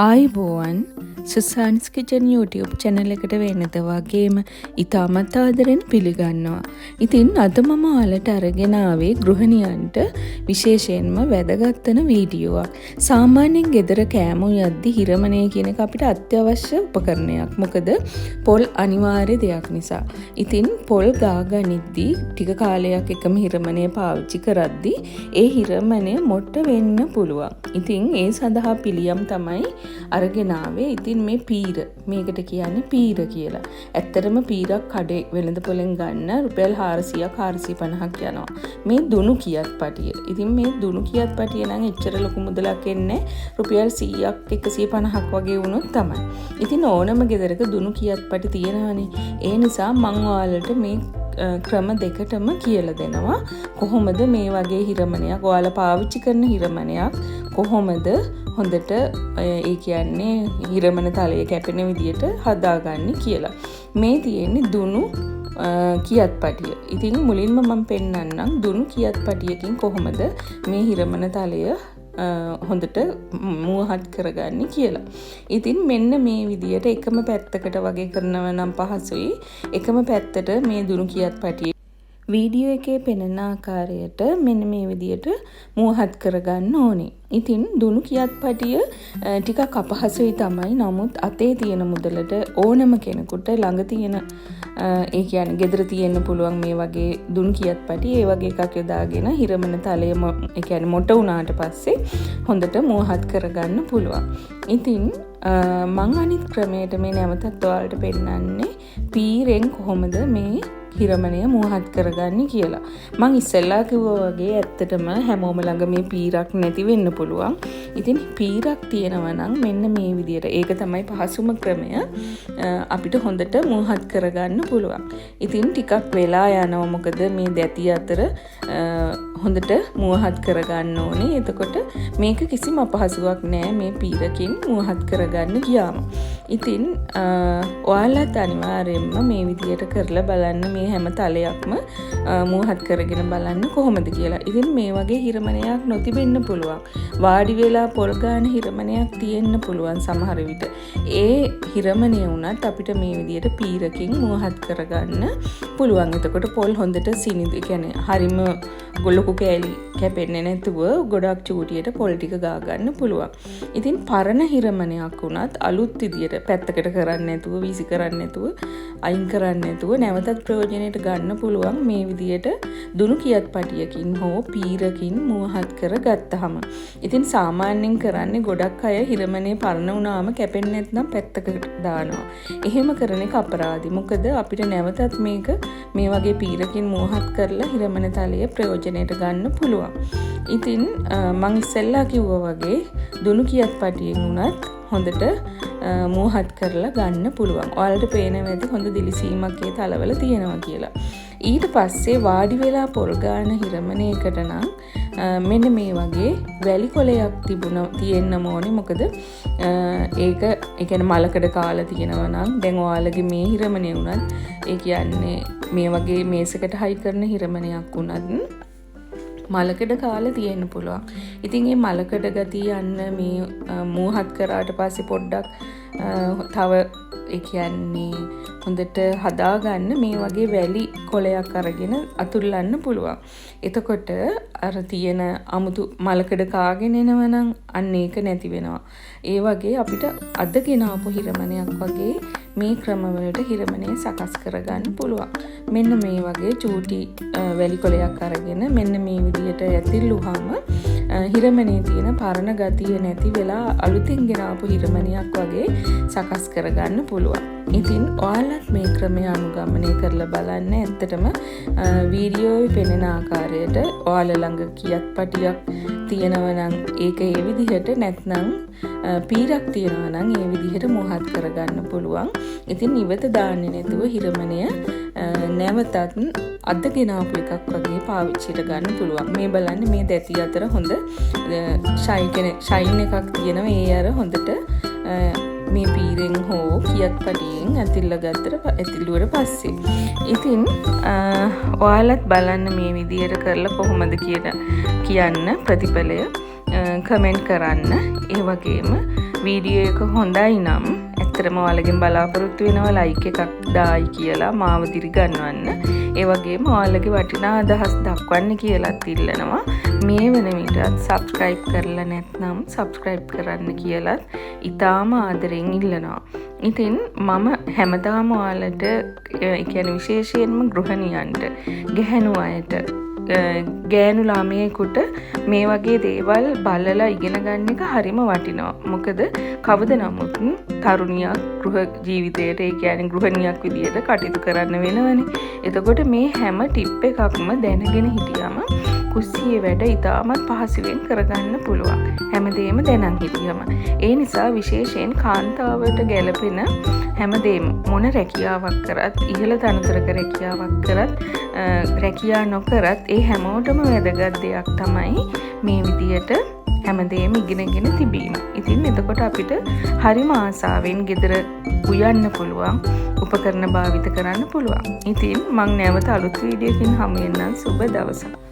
ආයිබෝවන් සුසාන්ස් kitchen YouTube channel එකට වෙනද වගේම ඉතාමත් ආදරෙන් පිළිගන්නවා. ඉතින් අද මම ඔයාලට අරගෙන ආවේ ගෘහිණියන්ට විශේෂයෙන්ම වැදගත් වෙන වීඩියෝවක්. සාමාන්‍යයෙන් ගෙදර කෑම යද්දි හිරමණය කියන එක අපිට අත්‍යවශ්‍ය උපකරණයක්. මොකද පොල් අනිවාර්ය දෙයක් නිසා. ඉතින් පොල් ගාගනිද්දී ටික කාලයක් එකම හිරමණය පාවිච්චි කරද්දී ඒ හිරමණය මොට්ට වෙන්න පුළුවන්. ඉතින් ඒ සඳහා පිළියම් තමයි අරගෙන ආවේ. ඉතින් මේ පීර මේකට කියන්නේ පීර කියලා. ඇත්තටම පීරක් කඩේ වෙළඳ පොලෙන් ගන්න රුපියල් 400ක් 450ක් යනවා. මේ දුනු කියත් පටිය. ඉතින් මේ දුනු කියත් පටිය නම් එච්චර ලොකු මුදලක් එන්නේ රුපියල් 100ක් 150ක් වගේ වුණොත් තමයි. ඉතින් ඕනම ගෙදරක දුනු කියත් පටි තියෙනවනේ. ඒ නිසා මම ඔයාලට මේ ක්‍රම දෙකටම කියලා දෙනවා. කොහොමද මේ වගේ හිරමණයක් ඔයාලා පාවිච්චි කරන හිරමණයක් කොහොමද හොඳට ඒ කියන්නේ හිරමණ තලයේ කැපෙන විදියට හදාගන්නේ කියලා. මේ තියෙන්නේ දුනු කියත් පටිය. ඉතින් මුලින්ම මම පෙන්නන්නම් දුනු කියත් පටියකින් කොහොමද මේ හිරමණ තලය හොඳට මුවහත් කරගන්නේ කියලා. ඉතින් මෙන්න මේ විදියට එකම පැත්තකට වගේ කරනවා නම් පහසුයි. එකම පැත්තට මේ දුනු කියත් පටිය වීඩියෝ එකේ පෙනෙන ආකාරයට මෙන්න මේ විදියට මුවහත් කරගන්න ඕනේ. ඉතින් දුනු කියත් පටිය ටිකක් අපහසුයි තමයි. නමුත් අතේ තියෙන මුදලට ඕනම කෙනෙකුට ළඟ තියෙන ඒ කියන්නේ ගෙදර තියෙන්න පුළුවන් මේ වගේ දුනු කියත් පටි ඒ වගේ එකක් යොදාගෙන හිරමණ තලය ඒ කියන්නේ මොට වුණාට පස්සේ හොඳට මුවහත් කරගන්න පුළුවන්. ඉතින් මං අනිත් ක්‍රමයට මේ නැවතත් ඔයාලට පෙන්නන්නේ පීරෙන් කොහොමද මේ හිරමණය මුවහත් කරගන්නේ කියලා. මං ඉස්සෙල්ලා කිව්වා වගේ ඇත්තටම හැමෝම ළඟ මේ පීරක් නැති වෙන්න පුළුවන්. ඉතින් පීරක් තියෙනවා නම් මෙන්න මේ විදියට ඒක තමයි පහසුම ක්‍රමය. අපිට හොඳට මුවහත් කරගන්න පුළුවන්. ඉතින් ටිකක් වෙලා යනවා මොකද මේ දැති අතර හොඳට මුවහත් කරගන්න ඕනේ. එතකොට මේක කිසිම අපහසුයක් නෑ මේ පීරකින් මුවහත් කරගන්න ගියාම. ඉතින් ඔයාලත් අනිවාර්යයෙන්ම මේ විදියට කරලා බලන්න මේ හැම තලයක්ම මුවහත් කරගෙන බලන්න කොහොමද කියලා. ඉතින් මේ වගේ හිරමණයක් නොතිබෙන්න පුළුවන්. වාඩි වෙලා පොල් ගාන හිරමණයක් තියෙන්න පුළුවන් සමහර විට. ඒ හිරමණය වුණත් අපිට මේ විදියට පීරකින් මුවහත් කරගන්න පුළුවන්. එතකොට පොල් හොඳට සිනිඳු කියන්නේ හරිම ලොකු කෑලි කැපෙන්නේ නැතුව ගොඩක් චූටියට පොල් ටික ගා ගන්න පුළුවන්. ඉතින් පරණ හිරමණයක් වුණත් අලුත් විදියට පැත්තකට කරන්නේ නැතුව වීසි කරන්නේ නැතුව අයින් කරන්නේ නැතුව නැවතත් ප්‍රයෝජනෙට ගන්න පුළුවන් මේ විදියට දුනු කියත් පටියකින් හෝ පීරකින් මුවහත් කරගත්තාම. ඉතින් සාමාන්‍යයෙන් කරන්නේ ගොඩක් අය හිරමණේ පරණ වුණාම කැපෙන්නේ නැත්නම් පැත්තකට දානවා. එහෙම කරන එක අපරාධි. මොකද අපිට නැවතත් මේක මේ වගේ පීරකින් මුවහත් කරලා හිරමණ තලයේ ප්‍රයෝජනෙට ගන්න පුළුවන්. ඉතින් මං ඉස්සෙල්ලා කිව්වා වගේ දුනු කියත් පටියෙන් උනත් හොඳට මුවහත් කරලා ගන්න පුළුවන්. ඔයාලට පේනවා ඇති හොඳ දිලිසීමක් ඒ තලවල තියෙනවා කියලා. ඊට පස්සේ වාඩි වෙලා පොල් ගාන හිරමණයකට නම් මෙන්න මේ වගේ වැලි කොලයක් තියෙන්න ඕනේ. මොකද ඒක ඒ කියන්නේ මලකඩ කාලා තියෙනවා නම් දැන් ඔයාලගේ මේ හිරමණය වුණත් ඒ කියන්නේ මේ වගේ මේසකට හයි කරන හිරමණයක් වුණත් මලකඩ කාලා තියෙන්න පුළුවන්. ඉතින් මේ මලකඩ ගතිය යන්න මේ මුවහත් කරාට පස්සේ පොඩ්ඩක් තව ඒ කියන්නේ හොඳට හදාගන්න මේ වගේ වැලි කොලයක් අරගෙන අතුල්ලන්න පුළුවන්. එතකොට අර තියෙන අමුතු මලකඩ කාගෙන එනවනම් අන්න ඒක නැති වෙනවා. ඒ වගේ අපිට අදගෙන ආපු හිරමණයක් වගේ මේ ක්‍රමවලට හිරමණය සකස් කරගන්න පුළුවන්. මෙන්න මේ වගේ චූටි වැලි කොලයක් අරගෙන මෙන්න මේ විදියට ඇතිල්ලුවාම හිරමණේ තියෙන පරණ ගතිය නැති වෙලා අලුතින් ගෙන ආපු හිරමණයක් වගේ සකස් කරගන්න පුළුවන්. ඉතින් ඔයාලත් මේ ක්‍රමය අනුගමනය කරලා බලන්න. ඇත්තටම වීඩියෝවේ පෙනෙන ආකාරයට ඔයාලා ළඟ කියත් පටියක් තියෙනවා නම් ඒක ඒ විදිහට නැත්නම් පීරක් තියෙනවා නම් ඒ විදිහට මුවහත් කරගන්න පුළුවන්. ඉතින් ඉවත දාන්නේ නැතුව හිරමණය නැවතත් අදගෙන ආපු එකක් වගේ පාවිච්චිට ගන්න පුළුවන්. මේ බලන්න මේ දැති අතර හොඳ ෂයින් එකක් තියෙනවා. ඒ අර හොඳට මේ පීරෙන් හෝ කියත් පටියෙන් ඇතිල්ලුවට පස්සේ. ඉතින් ඔයාලත් බලන්න මේ විදියට කරලා කොහොමද කියන්න ප්‍රතිඵලය. කමෙන්ට් කරන්න. ඒ වගේම වීඩියෝ එක හොඳයි නම් ඇත්තටම ඔයාලගෙන් බලාපොරොත්තු වෙනවා ලයික් එකක් දායි කියලා මාව දිරිගන්වන්න. ඒ වගේම ඔයාලගේ වටිනා අදහස් දක්වන්න කියලාත් ඉල්ලනවා. මේ වෙන විටත් සබ්ස්ක්‍රයිබ් කරලා නැත්නම් සබ්ස්ක්‍රයිබ් කරන්න කියලාත් ඉතාම ආදරෙන් ඉල්ලනවා. ඉතින් මම හැමදාම ඔයාලට කියන්නේ විශේෂයෙන්ම ගෘහණියන්ට, ගැහැණු අයට, ගෑනු ළමයෙකුට මේ වගේ දේවල් බලලා ඉගෙන ගන්න එක හරිම වටිනවා. මොකද කවද නමුත් තරුණියක් ගෘහ ජීවිතයට, ඒ කියන්නේ ගෘහණියක් විදියට කටයුතු කරන්න වෙනවනේ. එතකොට මේ හැම ටිප් එකක්ම දැනගෙන හිටියම කුස්සියේ වැඩ ඉතාමත් පහසුවෙන් කරගන්න පුළුවන්. හැමදේම දැනන් හිටියම. ඒ නිසා විශේෂයෙන් කාන්තාවට ගැළපෙන හැමදේම මොන රැකියාවක් කරත්, ඉහළ තනතුරක රැකියාවක් කරත්, රැකියා නොකරත් ඒ හැමෝටම වැදගත් දෙයක් තමයි මේ විදියට හැමදේම ඉගෙනගෙන තිබීම. ඉතින් එතකොට අපිට හරිම ආසාවෙන් ගෙදර උයන්න පුළුවන්, උපකරණ භාවිත කරන්න පුළුවන්. ඉතින් මං නැවත අලුත් වීඩියෝකින් හමු වෙන්නම්. සුබ දවසක්.